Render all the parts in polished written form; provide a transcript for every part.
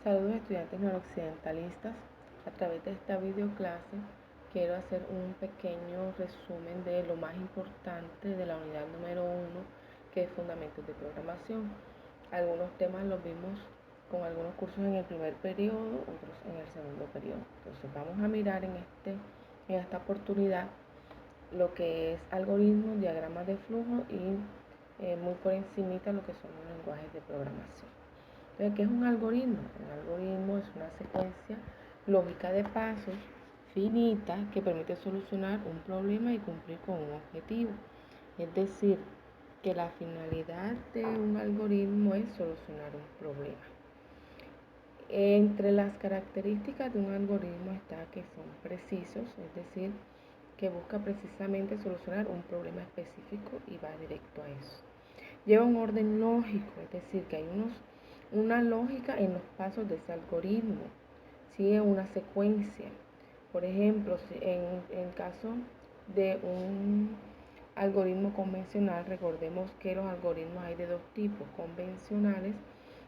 Saludos estudiantes noroccidentalistas. A través de esta videoclase quiero hacer un pequeño resumen de lo más importante de la unidad número 1, que es Fundamentos de Programación. Algunos temas los vimos con algunos cursos en el primer periodo, otros en el segundo periodo. Entonces vamos a mirar en esta oportunidad lo que es algoritmos, diagramas de flujo y muy por encimita lo que son los lenguajes de programación. Entonces, ¿qué es un algoritmo? Un algoritmo es una secuencia lógica de pasos finita que permite solucionar un problema y cumplir con un objetivo. Es decir, que la finalidad de un algoritmo es solucionar un problema. Entre las características de un algoritmo está que son precisos, es decir, que busca precisamente solucionar un problema específico y va directo a eso. Lleva un orden lógico, es decir, que hay una lógica en los pasos de ese algoritmo, sigue una secuencia. Por ejemplo, en caso de un algoritmo convencional, recordemos que los algoritmos hay de dos tipos: convencionales,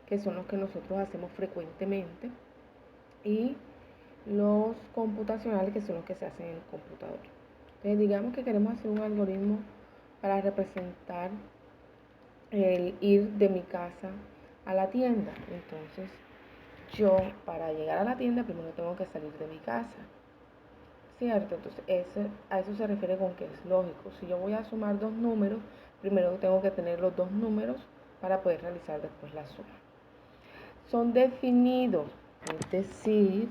que son los que nosotros hacemos frecuentemente, y los computacionales, que son los que se hacen en el computador. Entonces, digamos que queremos hacer un algoritmo para representar el ir de mi casa a la tienda. Entonces, yo para llegar a la tienda primero tengo que salir de mi casa, ¿cierto? Entonces, a eso se refiere con que es lógico. Si yo voy a sumar dos números, primero tengo que tener los dos números para poder realizar después la suma. Son definidos, es decir,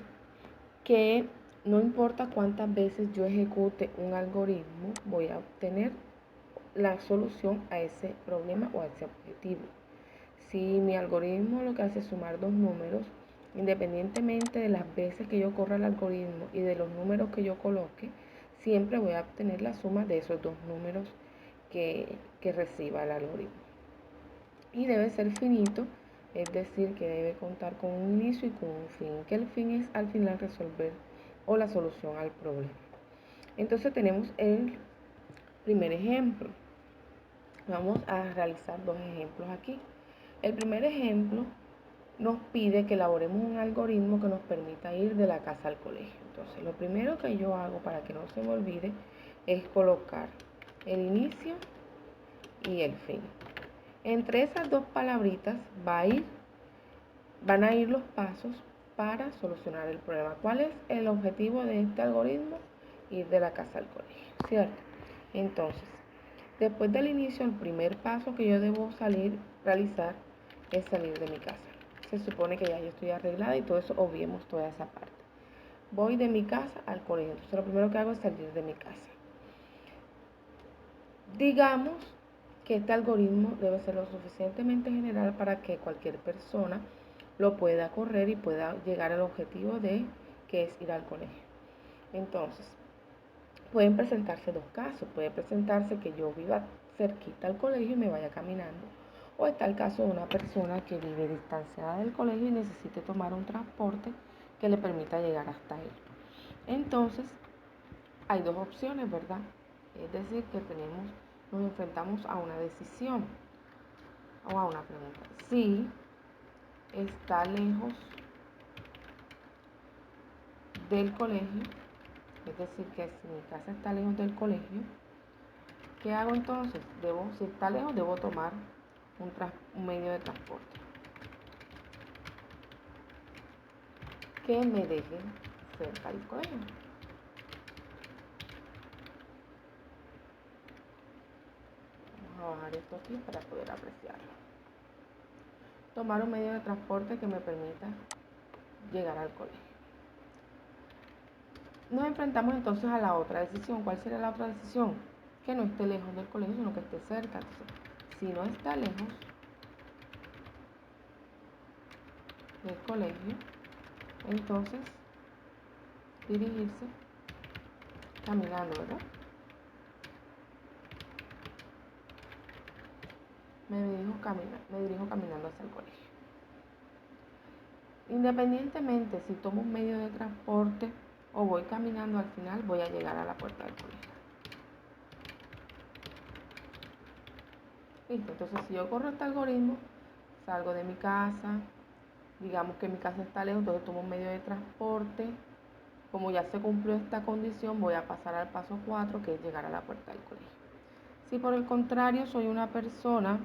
que no importa cuántas veces yo ejecute un algoritmo, voy a obtener la solución a ese problema o a ese objetivo. Si mi algoritmo lo que hace es sumar dos números, independientemente de las veces que yo corra el algoritmo y de los números que yo coloque, siempre voy a obtener la suma de esos dos números que reciba el algoritmo. Y debe ser finito, es decir, que debe contar con un inicio y con un fin, que el fin es al final resolver o la solución al problema. Entonces tenemos el primer ejemplo. Vamos a realizar dos ejemplos aquí. El primer ejemplo nos pide que elaboremos un algoritmo que nos permita ir de la casa al colegio. Entonces, lo primero que yo hago para que no se me olvide es colocar el inicio y el fin. Entre esas dos palabritas van a ir los pasos para solucionar el problema. ¿Cuál es el objetivo de este algoritmo? Ir de la casa al colegio, ¿cierto? Entonces, después del inicio, el primer paso que yo debo realizar es salir de mi casa. Se supone que ya yo estoy arreglada y todo eso, obviemos toda esa parte. Voy de mi casa al colegio. Entonces, lo primero que hago es salir de mi casa. Digamos que este algoritmo debe ser lo suficientemente general para que cualquier persona lo pueda correr y pueda llegar al objetivo que es ir al colegio. Entonces, pueden presentarse dos casos. Puede presentarse que yo viva cerquita al colegio y me vaya caminando. O está el caso de una persona que vive distanciada del colegio y necesite tomar un transporte que le permita llegar hasta él. Entonces, hay dos opciones, ¿verdad? Es decir, que nos enfrentamos a una decisión o a una pregunta. Si está lejos del colegio, es decir, que si mi casa está lejos del colegio, ¿qué hago entonces? Si está lejos, debo tomar un medio de transporte que me deje cerca del colegio. Vamos a bajar esto aquí para poder apreciarlo. Tomar un medio de transporte que me permita llegar al colegio. Nos enfrentamos entonces a la otra decisión. ¿Cuál sería la otra decisión? Que no esté lejos del colegio, sino que esté cerca. Entonces, si no está lejos del colegio, entonces dirigirse caminando, ¿verdad? Me dirijo caminando hacia el colegio. Independientemente si tomo un medio de transporte o voy caminando, al final voy a llegar a la puerta del colegio. Listo, entonces si yo corro este algoritmo, salgo de mi casa, digamos que mi casa está lejos, entonces tomo un medio de transporte. Como ya se cumplió esta condición, voy a pasar al paso 4, que es llegar a la puerta del colegio. Si por el contrario soy una persona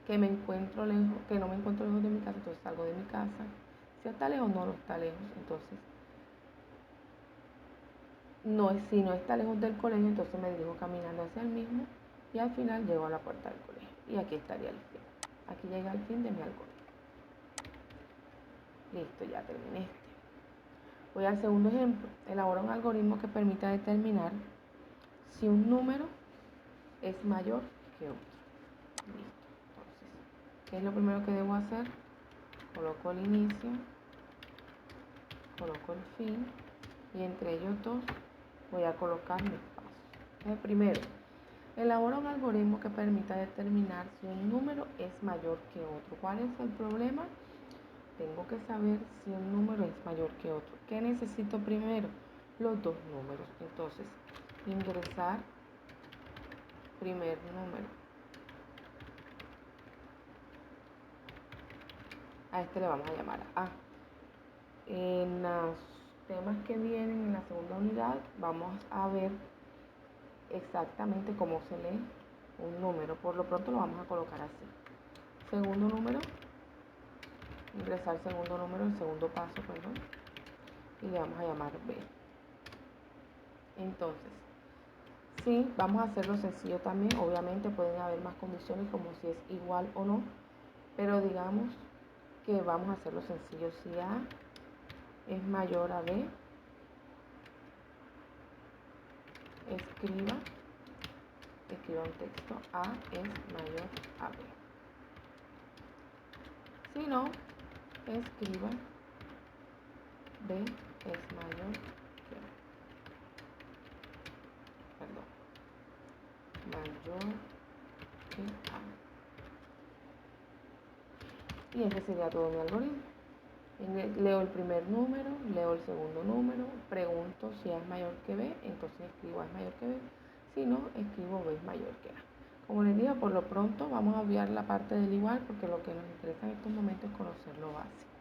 que me encuentro lejos, que no me encuentro lejos de mi casa, entonces salgo de mi casa. Si está lejos, no está lejos, entonces si no está lejos del colegio, entonces me dirijo caminando hacia el mismo y al final llego a la puerta del colegio. Y aquí estaría el fin. Aquí llega el fin de mi algoritmo. Listo, ya terminé este. Voy al segundo ejemplo. Elabora un algoritmo que permita determinar si un número es mayor que otro. Listo. Entonces, ¿qué es lo primero que debo hacer? Coloco el inicio, coloco el fin y entre ellos dos voy a colocar mis pasos. Primero, elabora un algoritmo que permita determinar si un número es mayor que otro. ¿Cuál es el problema? Tengo que saber si un número es mayor que otro. ¿Qué necesito primero? Los dos números. Entonces, ingresar primer número. A este le vamos a llamar A. En los temas que vienen en la segunda unidad vamos a ver exactamente cómo se lee un número. Por lo pronto lo vamos a colocar así. Segundo número, ingresar segundo número, el segundo paso, perdón, y le vamos a llamar B. Entonces, sí, vamos a hacerlo sencillo también. Obviamente pueden haber más condiciones como si es igual o no, pero digamos que vamos a hacerlo sencillo. Si A es mayor a B, escriba un texto: A es mayor a B. Si no, escriba B es mayor que A. Perdón, mayor que A. Y ese sería todo mi algoritmo. Leo el primer número, leo el segundo número, pregunto si A es mayor que B, entonces escribo A es mayor que B. Si no, escribo B es mayor que A. Como les dije, por lo pronto vamos a obviar la parte del igual porque lo que nos interesa en estos momentos es conocer lo básico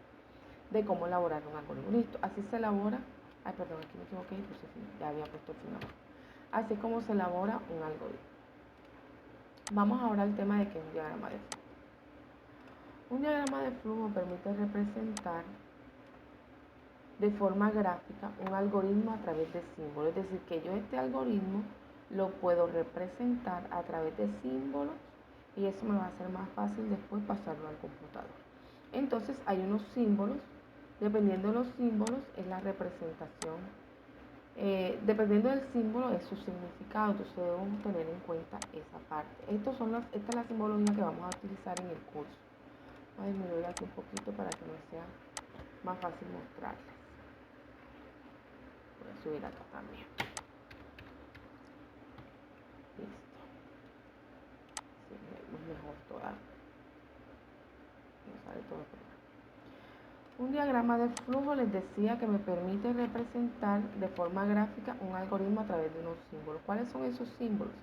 de cómo elaborar un algoritmo. Listo, así se elabora. Ay, perdón, aquí me equivoqué, pues ya había puesto el final. Así como se elabora un algoritmo. Vamos ahora al tema de qué es un diagrama de flujo. Un diagrama de flujo permite representar de forma gráfica un algoritmo a través de símbolos. Es decir, que yo este algoritmo lo puedo representar a través de símbolos y eso me va a ser más fácil después pasarlo al computador. Entonces hay unos símbolos, dependiendo de los símbolos es la representación, dependiendo del símbolo es su significado, entonces debemos tener en cuenta esa parte. Esta es la simbología que vamos a utilizar en el curso. Voy a disminuir aquí un poquito para que me sea más fácil mostrarles. Voy a subir acá también. Listo. Sí, vemos mejor toda. Me sale todo por acá. Un diagrama de flujo les decía que me permite representar de forma gráfica un algoritmo a través de unos símbolos. ¿Cuáles son esos símbolos?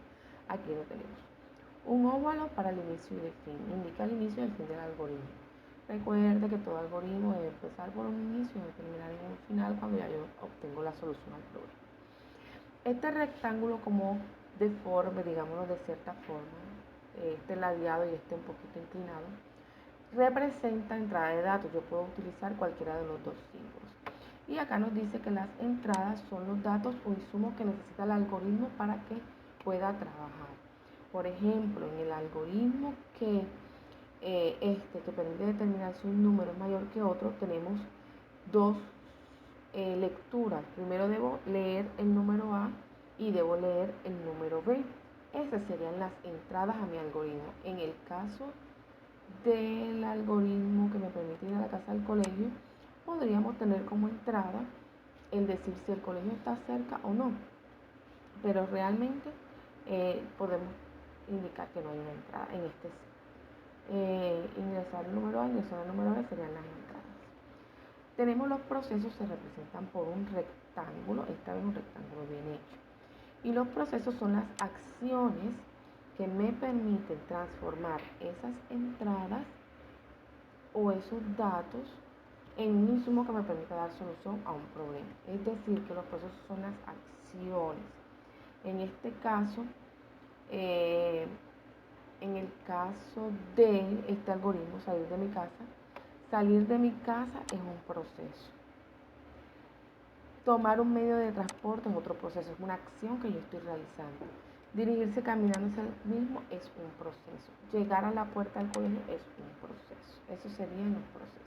Aquí lo tenemos. Un óvalo para el inicio y el fin. Indica el inicio y el fin del algoritmo. Recuerde que todo algoritmo debe empezar por un inicio y debe terminar en un final cuando ya yo obtengo la solución al problema. Este rectángulo como deforme, digámoslo de cierta forma, este ladeado y este un poquito inclinado, representa entrada de datos. Yo puedo utilizar cualquiera de los dos símbolos. Y acá nos dice que las entradas son los datos o insumos que necesita el algoritmo para que pueda trabajar. Por ejemplo, en el algoritmo que permite determinar si un número es mayor que otro, tenemos dos lecturas. Primero debo leer el número A y debo leer el número B. Esas serían las entradas a mi algoritmo. En el caso del algoritmo que me permite ir a la casa del colegio, podríamos tener como entrada el decir si el colegio está cerca o no. Pero realmente podemos indicar que no hay una entrada en este ingresar el número A, ingresar el número B serían las entradas. Tenemos los procesos, se representan por un rectángulo, esta vez un rectángulo bien hecho. Y los procesos son las acciones que me permiten transformar esas entradas o esos datos en un insumo que me permita dar solución a un problema. Es decir, que los procesos son las acciones. En este caso, en el caso de este algoritmo, salir de mi casa es un proceso. Tomar un medio de transporte es otro proceso, es una acción que yo estoy realizando. Dirigirse caminando hacia el mismo es un proceso. Llegar a la puerta del colegio es un proceso. Esos serían los procesos.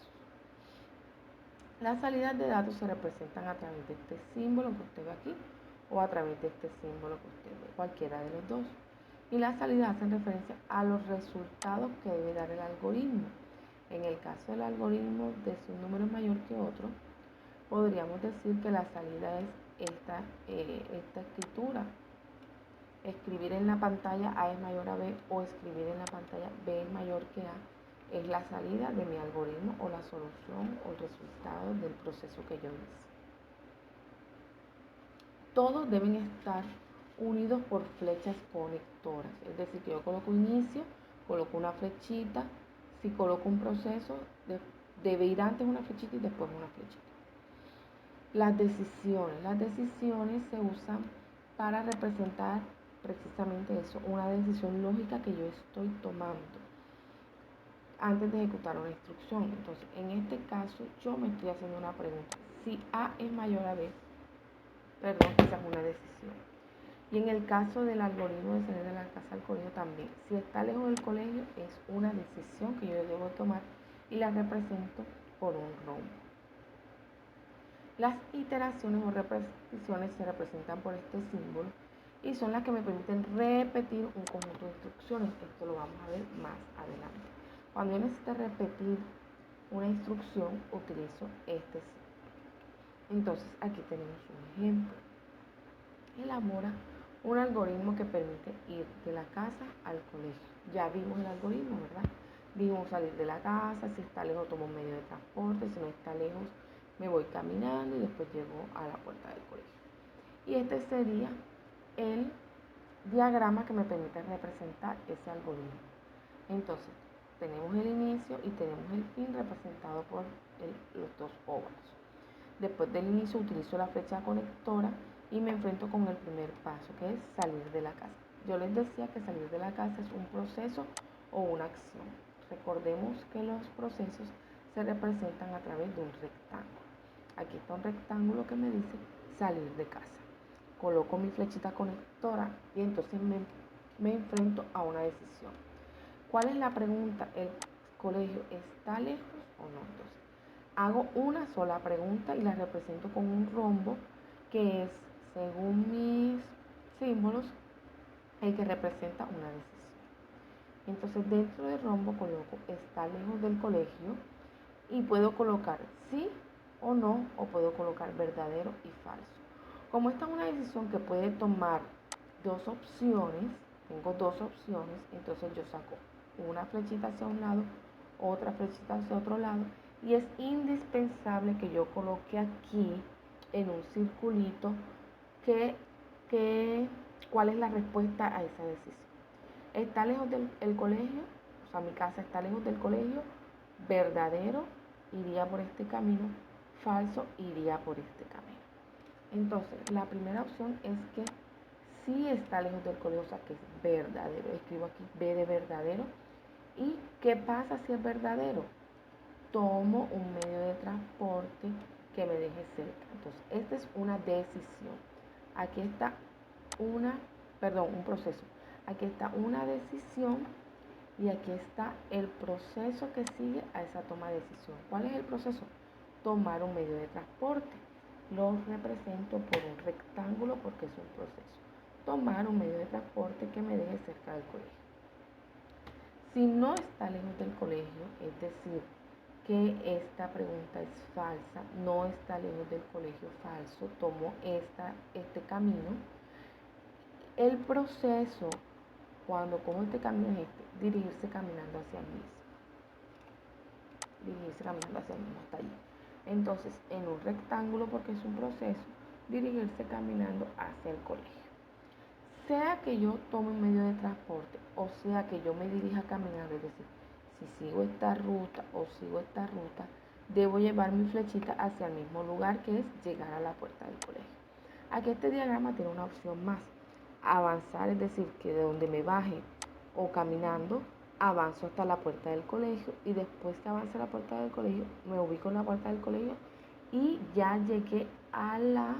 Las salidas de datos se representan a través de este símbolo que usted ve aquí o a través de este símbolo que usted ve, cualquiera de los dos. Y las salidas hacen referencia a los resultados que debe dar el algoritmo. En el caso del algoritmo de si un número es mayor que otro, podríamos decir que la salida es esta escritura. Escribir en la pantalla A es mayor a B o escribir en la pantalla B es mayor que A es la salida de mi algoritmo o la solución o el resultado del proceso que yo hice. Todos deben estar unidos por flechas conectoras, es decir, que yo coloco inicio, coloco una flechita, si coloco un proceso, debe ir antes una flechita y después una flechita. Las decisiones se usan para representar precisamente eso, una decisión lógica que yo estoy tomando antes de ejecutar una instrucción. Entonces, en este caso, yo me estoy haciendo una pregunta. Si A es mayor a B, esa es una decisión. Y en el caso del algoritmo de salir de la casa al colegio también, si está lejos del colegio, es una decisión que yo debo tomar y la represento por un rombo. Las iteraciones o repeticiones se representan por este símbolo y son las que me permiten repetir un conjunto de instrucciones. Esto lo vamos a ver más adelante. Cuando yo necesito repetir una instrucción, utilizo este símbolo. Entonces, aquí tenemos un ejemplo. Elabora un algoritmo que permite ir de la casa al colegio. Ya vimos el algoritmo, ¿verdad? Vimos salir de la casa, si está lejos tomo un medio de transporte, si no está lejos me voy caminando y después llego a la puerta del colegio. Y este sería el diagrama que me permite representar ese algoritmo. Entonces, tenemos el inicio y tenemos el fin representado por los dos óvalos. Después del inicio utilizo la flecha conectora y me enfrento con el primer paso, que es salir de la casa. Yo les decía que salir de la casa es un proceso o una acción. Recordemos que los procesos se representan a través de un rectángulo. Aquí está un rectángulo que me dice salir de casa. Coloco mi flechita conectora y entonces me enfrento a una decisión. ¿Cuál es la pregunta? ¿El colegio está lejos o no? Entonces, hago una sola pregunta y la represento con un rombo que es, según mis símbolos, el que representa una decisión. Entonces, dentro del rombo coloco está lejos del colegio y puedo colocar sí o no, o puedo colocar verdadero y falso. Como esta es una decisión que puede tomar dos opciones, tengo dos opciones, entonces yo saco una flechita hacia un lado, otra flechita hacia otro lado, y es indispensable que yo coloque aquí en un circulito cuál es la respuesta a esa decisión. Está lejos del colegio, o sea, mi casa está lejos del colegio, verdadero, iría por este camino, falso, iría por este camino. Entonces, la primera opción es que sí está lejos del colegio, o sea, que es verdadero. Escribo aquí B de verdadero. ¿Y qué pasa si es verdadero? Tomo un medio de transporte que me deje cerca. Entonces, esta es una decisión. Aquí está un proceso. Aquí está una decisión y aquí está el proceso que sigue a esa toma de decisión. ¿Cuál es el proceso? Tomar un medio de transporte. Lo represento por un rectángulo porque es un proceso. Tomar un medio de transporte que me deje cerca del colegio. Si no está lejos del colegio, es decir, que esta pregunta es falsa, no está lejos del colegio, falso, tomo este camino. El proceso, cuando cojo este camino, es dirigirse caminando hacia el mismo. Dirigirse caminando hacia el mismo hasta allí. Entonces, en un rectángulo, porque es un proceso, dirigirse caminando hacia el colegio. Sea que yo tome un medio de transporte o sea que yo me dirija caminando, es decir, si sigo esta ruta o sigo esta ruta, debo llevar mi flechita hacia el mismo lugar, que es llegar a la puerta del colegio. Aquí este diagrama tiene una opción más, avanzar, es decir, que de donde me baje o caminando, avanzo hasta la puerta del colegio, y después que avance a la puerta del colegio, me ubico en la puerta del colegio y ya llegué a la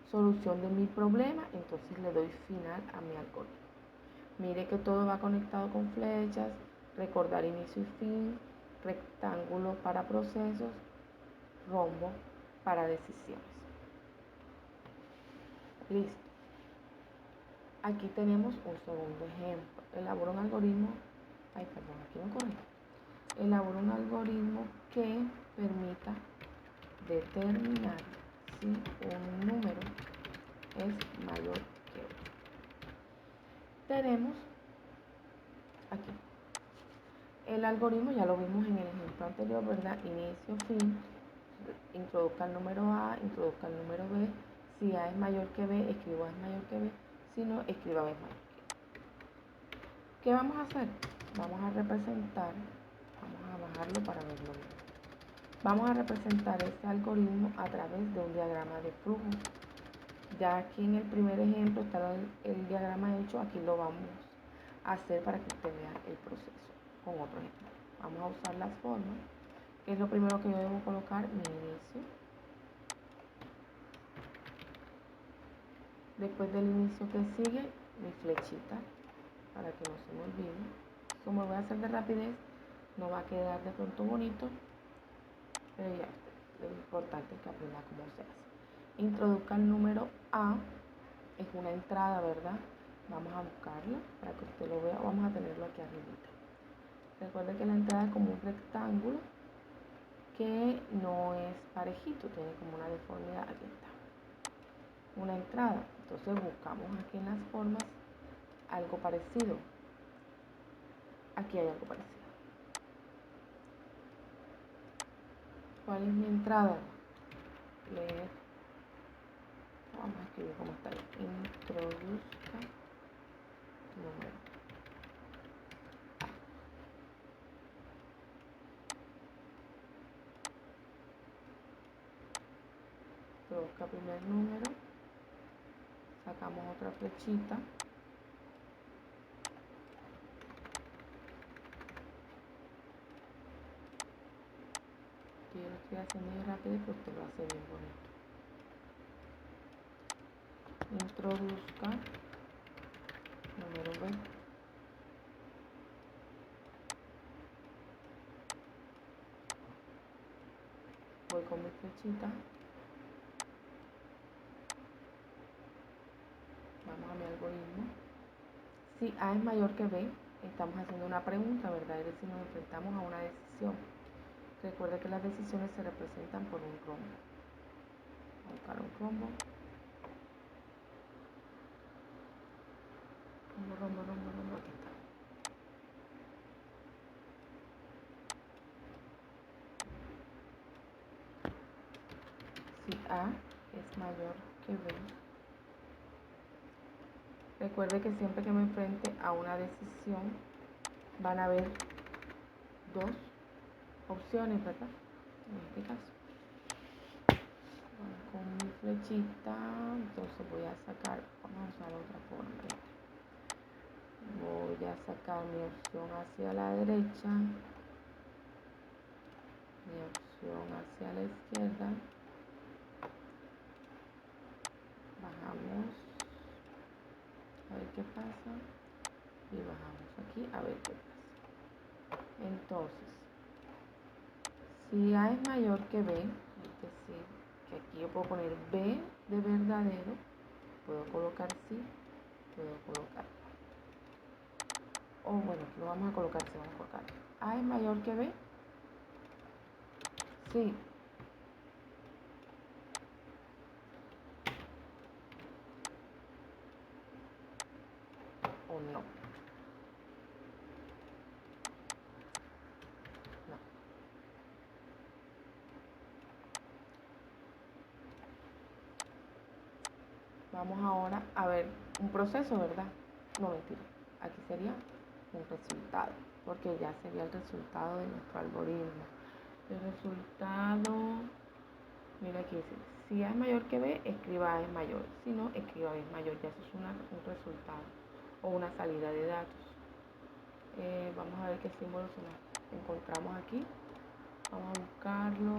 solución de mi problema, entonces le doy final a mi algoritmo. Mire que todo va conectado con flechas, recordar inicio y fin, rectángulo para procesos, rombo para decisiones. Listo. Aquí tenemos un segundo ejemplo. Elabora un algoritmo, aquí no corrijo. Elabora un algoritmo que permita determinar si un número es mayor que otro. Tenemos aquí el algoritmo, ya lo vimos en el ejemplo anterior, ¿verdad? Inicio, fin, introduzca el número A, introduzca el número B. Si A es mayor que B, escribo A es mayor que B. Si no, escriba B es mayor que B. ¿Qué vamos a hacer? Vamos a representar, vamos a bajarlo para verlo bien. Vamos a representar este algoritmo a través de un diagrama de flujo. Ya aquí en el primer ejemplo está el diagrama hecho, aquí lo vamos a hacer para que usted vea el proceso con otro ejemplo. Vamos a usar las formas, que es lo primero que yo debo colocar, mi inicio. Después del inicio que sigue, mi flechita, para que no se me olvide. Como lo voy a hacer de rapidez, no va a quedar de pronto bonito, pero ya, lo importante es que aprenda cómo se hace. Introduzca el número A, es una entrada, ¿verdad? Vamos a buscarla para que usted lo vea, vamos a tenerlo aquí arribita. Recuerde que la entrada es como un rectángulo que no es parejito, tiene como una deformidad. Aquí está, una entrada. Entonces buscamos aquí en las formas algo parecido. Aquí hay algo parecido. ¿Cuál es mi entrada? Leer. Vamos a escribir como está ahí. Introduzca número. Introduzca primer número. Sacamos otra flechita. Yo lo estoy haciendo muy rápido porque usted lo hace bien bonito. Introduzca número B. Voy con mi flechita. Vamos a mi algoritmo. Si A es mayor que B, estamos haciendo una pregunta, ¿verdad? Es decir, nos enfrentamos a una decisión. Recuerda que las decisiones se representan por un rombo. Vamos a buscar un rombo. Rombo, aquí está. Si A es mayor que B, recuerde que siempre que me enfrente a una decisión, van a haber dos opciones, ¿verdad? En este caso. Con mi flechita, entonces voy a sacar, vamos a usar otra forma. Voy a sacar mi opción hacia la derecha, mi opción hacia la izquierda, bajamos, a ver qué pasa, y bajamos aquí a ver qué pasa. Entonces, si A es mayor que B, es decir, que aquí yo puedo poner B de verdadero, puedo colocar sí, puedo colocar. O bueno, aquí lo vamos a colocar, sí, vamos a colocar. A es mayor que B, sí. O no. No. Vamos ahora a ver un proceso, ¿verdad? No, mentira. Aquí sería un resultado, porque ya sería el resultado de nuestro algoritmo. El resultado, mira aquí dice, si A es mayor que B, escriba A es mayor, si no, escriba B es mayor, ya eso es un resultado o una salida de datos. Vamos a ver qué símbolos encontramos aquí, vamos a buscarlo.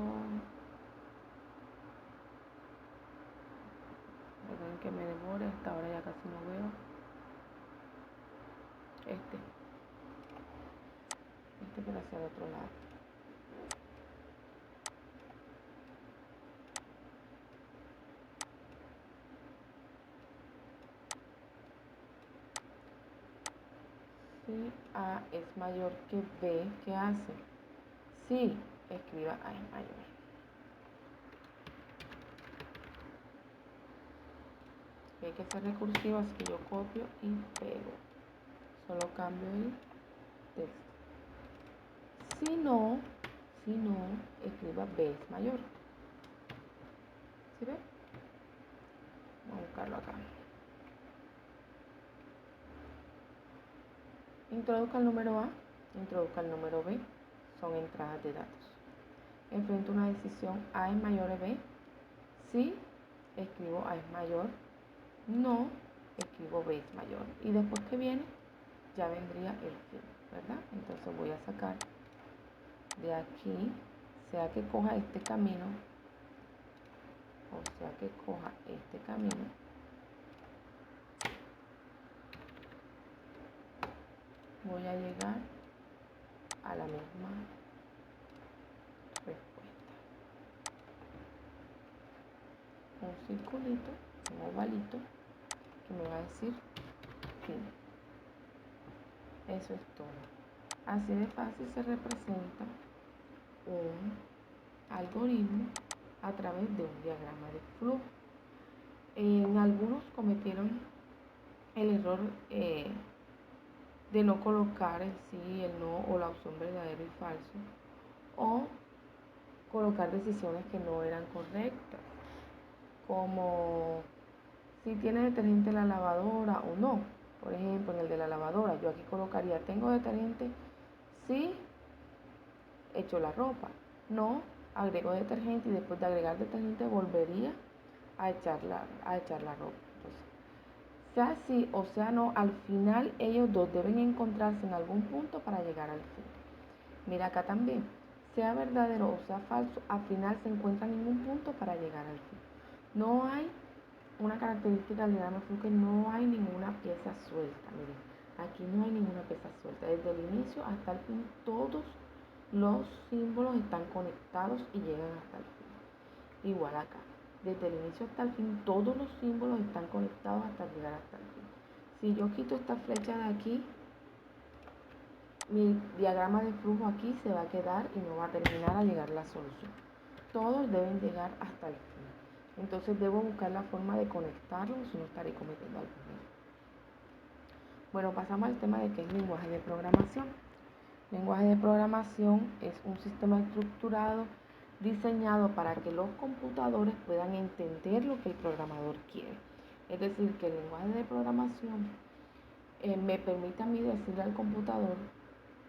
Perdón que me demore, hasta ahora ya casi no veo. Este pero hacia el otro lado. Si A es mayor que B, ¿qué hace? Sí, escriba A es mayor. Y hay que ser recursivo, así que yo copio y pego. Solo cambio el texto. Si no, escriba B es mayor. ¿Sí ve? Vamos a buscarlo acá. Introduzca el número A, introduzca el número B. Son entradas de datos. Enfrento una decisión, A es mayor a B. Sí, escribo A es mayor. No, escribo B es mayor. Y después que viene, ya vendría el fin, ¿verdad? Entonces voy a sacar de aquí, sea que coja este camino, o sea que coja este camino, voy a llegar a la misma respuesta. Un circulito, un ovalito, que me va a decir fin. Eso es todo. Así de fácil se representa un algoritmo a través de un diagrama de flujo. En algunos cometieron el error de no colocar el sí, el no o la opción verdadero y falso, o colocar decisiones que no eran correctas, como si tiene detergente la lavadora o no. Por ejemplo, en el de la lavadora, yo aquí colocaría, ¿tengo detergente? Sí, echo la ropa. No, agrego detergente y después de agregar detergente volvería a echar la ropa. Entonces, sea sí o sea no, al final ellos dos deben encontrarse en algún punto para llegar al fin. Mira acá también, sea verdadero o sea falso, al final se encuentra en ningún punto para llegar al fin. No hay una característica del diagrama que no hay ninguna pieza suelta. Miren, aquí no hay ninguna pieza suelta. Desde el inicio hasta el fin, todos los símbolos están conectados y llegan hasta el fin. Igual acá, desde el inicio hasta el fin, todos los símbolos están conectados hasta llegar hasta el fin. Si yo quito esta flecha de aquí, mi diagrama de flujo aquí se va a quedar y no va a terminar a llegar la solución. Todos deben llegar hasta el fin. Entonces debo buscar la forma de conectarlos, si no estaré cometiendo algún error. Bueno, pasamos al tema de qué es lenguaje de programación. Lenguaje de programación es un sistema estructurado diseñado para que los computadores puedan entender lo que el programador quiere. Es decir, que el lenguaje de programación me permite a mí decirle al computador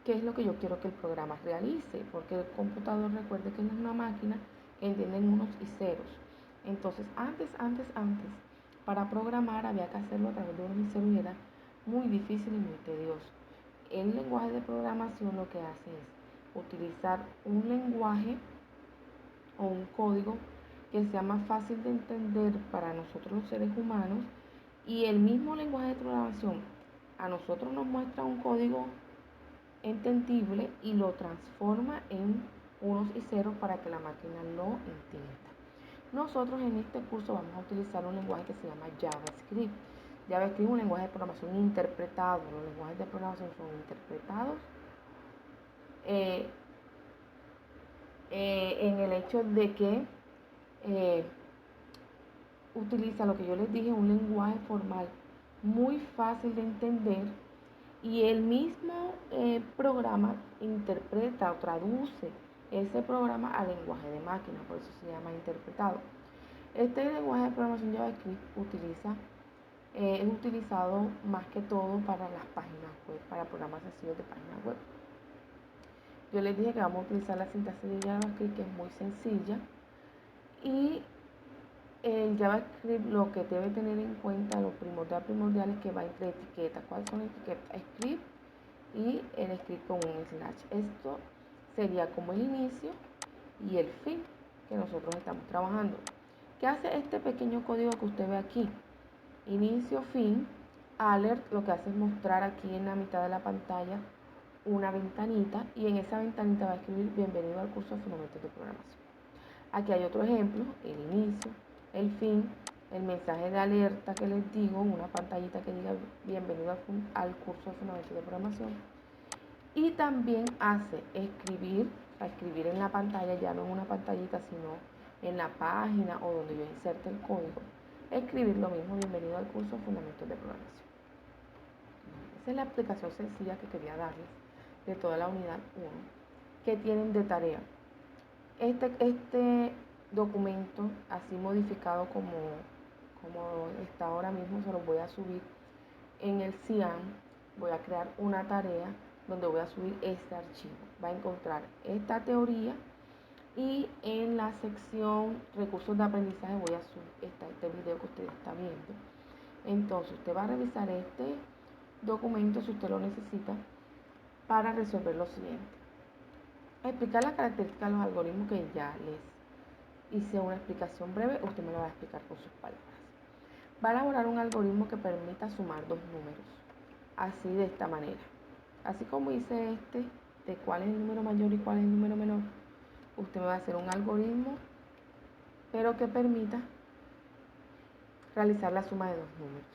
qué es lo que yo quiero que el programa realice, porque el computador, recuerde que no es una máquina que entiende unos y ceros. Entonces, antes, para programar había que hacerlo a través de unos y ceros y era muy difícil y muy tedioso. El lenguaje de programación lo que hace es utilizar un lenguaje o un código que sea más fácil de entender para nosotros los seres humanos, y el mismo lenguaje de programación a nosotros nos muestra un código entendible y lo transforma en unos y ceros para que la máquina lo entienda. Nosotros en este curso vamos a utilizar un lenguaje que se llama JavaScript. JavaScript es un lenguaje de programación interpretado. Los lenguajes de programación son interpretados en el hecho de que utiliza lo que yo les dije, un lenguaje formal muy fácil de entender, y el mismo programa interpreta o traduce ese programa al lenguaje de máquina, por eso se llama interpretado. Este lenguaje de programación JavaScript utiliza es utilizado más que todo para las páginas web, para programas sencillos de páginas web. Yo les dije que vamos a utilizar la sintaxis de JavaScript, que es muy sencilla, y el JavaScript lo que debe tener en cuenta, lo primordial es que va entre etiquetas. ¿Cuáles son las etiquetas? Script y el script con un slash. Esto sería como el inicio y el fin que nosotros estamos trabajando. ¿Qué hace este pequeño código que usted ve aquí? Inicio, fin, alert, lo que hace es mostrar aquí en la mitad de la pantalla una ventanita, y en esa ventanita va a escribir bienvenido al curso de fundamentos de programación. Aquí hay otro ejemplo, el inicio, el fin, el mensaje de alerta que les digo, una pantallita que diga bienvenido al curso de fundamentos de programación. Y también hace escribir en la pantalla, ya no en una pantallita, sino en la página o donde yo inserte el código. Escribir lo mismo, bienvenido al curso de fundamentos de programación. Esa es la explicación sencilla que quería darles de toda la unidad 1. ¿Qué tienen de tarea? Este documento, así modificado como está ahora mismo, se lo voy a subir en el CIAN. Voy a crear una tarea donde voy a subir este archivo. Va a encontrar esta teoría, y en la sección recursos de aprendizaje voy a subir este video que usted está viendo. Entonces usted va a revisar este documento si usted lo necesita para resolver lo siguiente: explicar las características de los algoritmos, que ya les hice una explicación breve. Usted me lo va a explicar con sus palabras. Va a elaborar un algoritmo que permita sumar dos números, así, de esta manera. Así como hice de cuál es el número mayor y cuál es el número menor, usted va a hacer un algoritmo, pero que permita realizar la suma de dos números.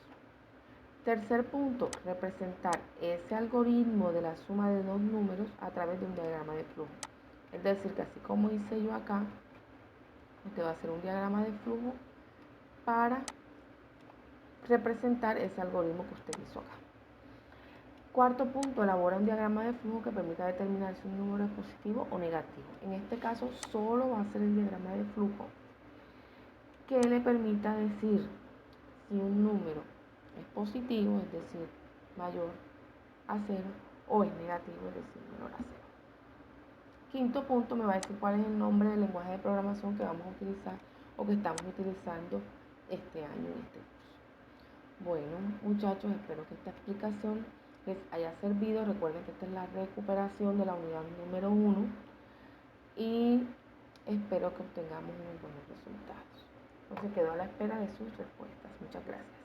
Tercer punto, representar ese algoritmo de la suma de dos números a través de un diagrama de flujo. Es decir, que así como hice yo acá, usted va a hacer un diagrama de flujo para representar ese algoritmo que usted hizo acá. Cuarto punto, elabora un diagrama de flujo que permita determinar si un número es positivo o negativo. En este caso, solo va a ser el diagrama de flujo que le permita decir si un número es positivo, es decir, mayor a 0, o es negativo, es decir, menor a 0. Quinto punto, me va a decir cuál es el nombre del lenguaje de programación que vamos a utilizar o que estamos utilizando este año en este curso. Bueno, muchachos, espero que esta explicación les haya servido. Recuerden que esta es la recuperación de la unidad número 1 y espero que obtengamos unos buenos resultados. Entonces quedo a la espera de sus respuestas. Muchas gracias.